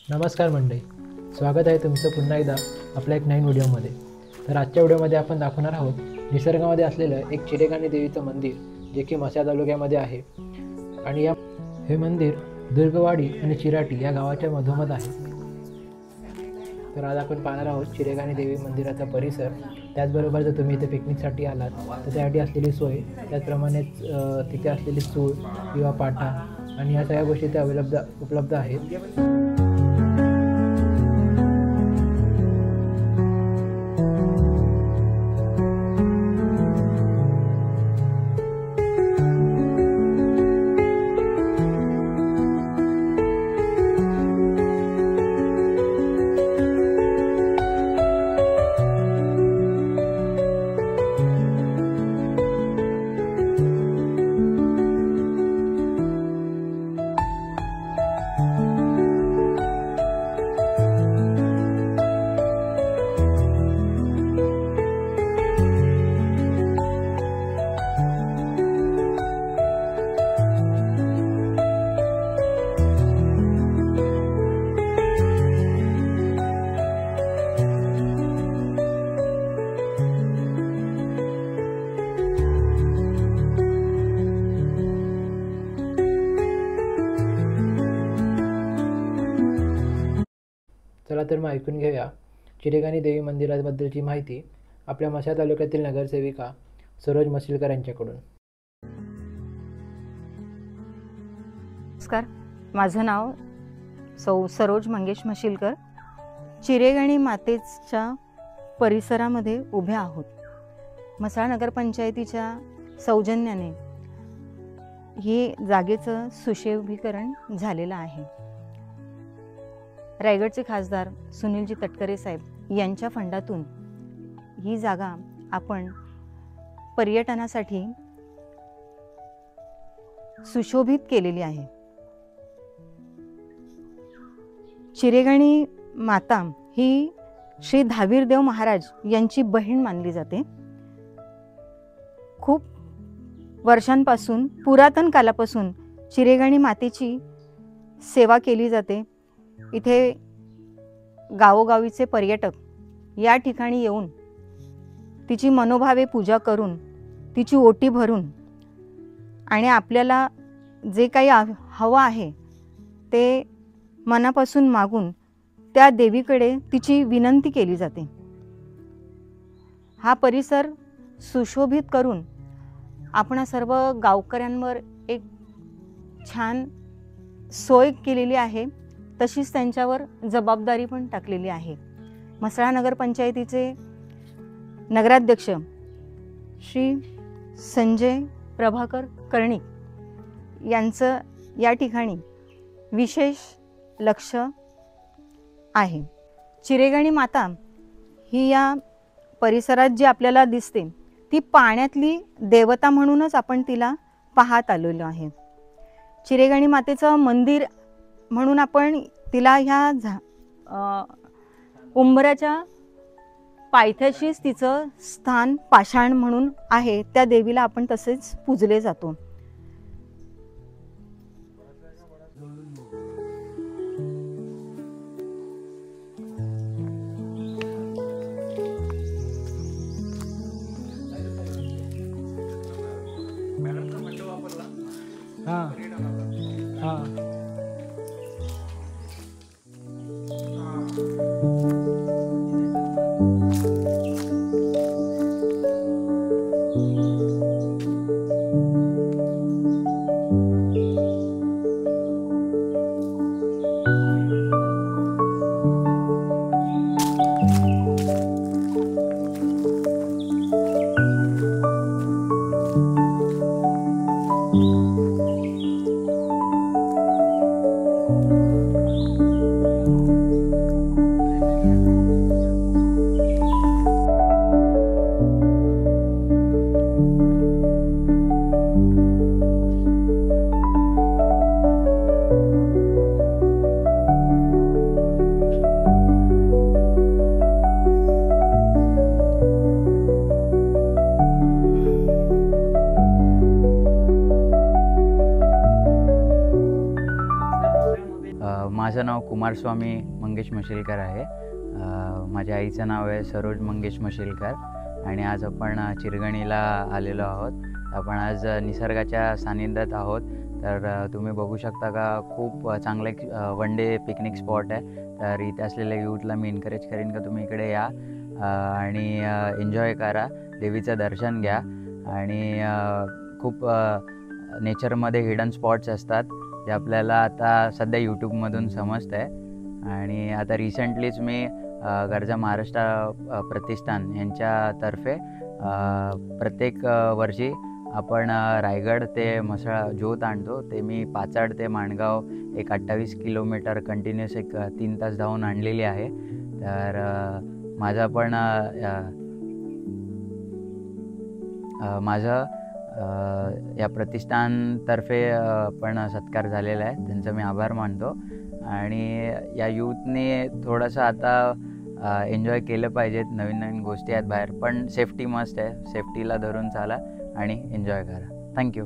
नमस्कार मंडळी, स्वागत आहे तुमचं पुन्हा एकदा आपल्या एक नवीन व्हिडिओमध्ये. तर आजच्या व्हिडिओमध्ये आपण दाखवणार आहोत निसर्गामध्ये असलेलं एक चिरेगाणी देवीचं मंदिर, जे की म्हसळा तालुक्यामध्ये आहे. आणि हे मंदिर दुर्गवाडी आणि चिराटी या गावाच्या मधोमध आहे. तर आज आपण पाहणार आहोत चिरेगाणी देवी मंदिराचा परिसर. त्याचबरोबर जर तुम्ही इथे पिकनिकसाठी आलात तर त्यासाठी असलेली सोय, त्याचप्रमाणेच तिथे असलेली चूळ किंवा पाटा आणि या सगळ्या गोष्टी त्या उपलब्ध आहेत. चला तर मग ऐकून घेऊया चिरेगाणी देवी मंदिराबद्दलची माहिती आपल्या म्हसळा तालुक्यातील नगरसेविका सरोज मशिलकर यांच्याकडून. नमस्कार, माझं नाव सरोज मंगेश मशिलकर. चिरेगाणी मातेच्या परिसरामध्ये उभे आहोत. म्हसळा नगरपंचायतीच्या सौजन्याने हे जागेचं सुशोभीकरण झालेलं आहे. रायगडचे खासदार सुनीलजी तटकरे साहेब यांच्या फंडातून ही जागा आपण पर्यटनासाठी सुशोभित केलेली आहे. चिरेगाणी माता ही श्री धावीरदेव महाराज यांची बहीण मानली जाते. खूप वर्षांपासून, पुरातन कालापासून चिरेगाणी मातेची सेवा केली जाते. इथे गावोगावीचे पर्यटक या ठिकाणी येऊन तिची मनोभावे पूजा करून, तिची ओटी भरून आणि आपल्याला जे काही हवं आहे ते मनापासून मागून त्या देवीकडे तिची विनंती केली जाते. हा परिसर सुशोभित करून आपण सर्व गावकऱ्यांवर एक छान सोय केलेली आहे. तशीच त्यांच्यावर जबाबदारी पण टाकलेली आहे. म्हसळा नगरपंचायतीचे नगराध्यक्ष श्री संजय प्रभाकर कर्णिक यांचं या ठिकाणी विशेष लक्ष आहे. चिरेगाणी माता ही या परिसरात जी आपल्याला दिसते ती पाण्यातली देवता म्हणूनच आपण तिला पाहत आलेलो आहे. चिरेगाणी मातेचं मंदिर म्हणून आपण तिला ह्या उंबराच्या पायथ्याशीच तिचं स्थान पाषाण म्हणून आहे. त्या देवीला आपण तसेच पूजले जातो. कुमारस्वामी मंगेश मशिलकर आहे. माझ्या आईचं नाव आहे सरोज मंगेश मशिलकर आणि आज आपण चिरगणीला आलेलो आहोत. आपण आज निसर्गाच्या सानिध्यात आहोत. तर तुम्ही बघू शकता का खूप चांगलं एक वन डे पिकनिक स्पॉट आहे. तर इथे असलेल्या यूथला मी एनकरेज करेन का तुम्ही इकडे या आणि एन्जॉय करा, देवीचं दर्शन घ्या आणि खूप नेचरमध्ये हिडन स्पॉट्स असतात जे आपल्याला आता सध्या यूट्यूबमधून समजतं आहे. आणि आता रिसेंटलीच मी गर्जा महाराष्ट्र प्रतिष्ठान यांच्यातर्फे प्रत्येक वर्षी आपण रायगड ते म्हसळा ज्योत आणतो. ते मी पाचाड ते माणगाव एक 28 किलोमीटर कंटिन्युअस एक 3 तास धावून आणलेली आहे. तर माझा पण या प्रतिष्ठानतर्फे पण सत्कार झालेला आहे. त्यांचा मी आभार मानतो आणि या यूथने थोडंसं आता एन्जॉय केलं पाहिजेत. नवीन नवीन गोष्टी आहेत बाहेर, पण सेफ्टी मस्ट आहे. सेफ्टीला धरून चाला आणि एन्जॉय करा. थँक्यू.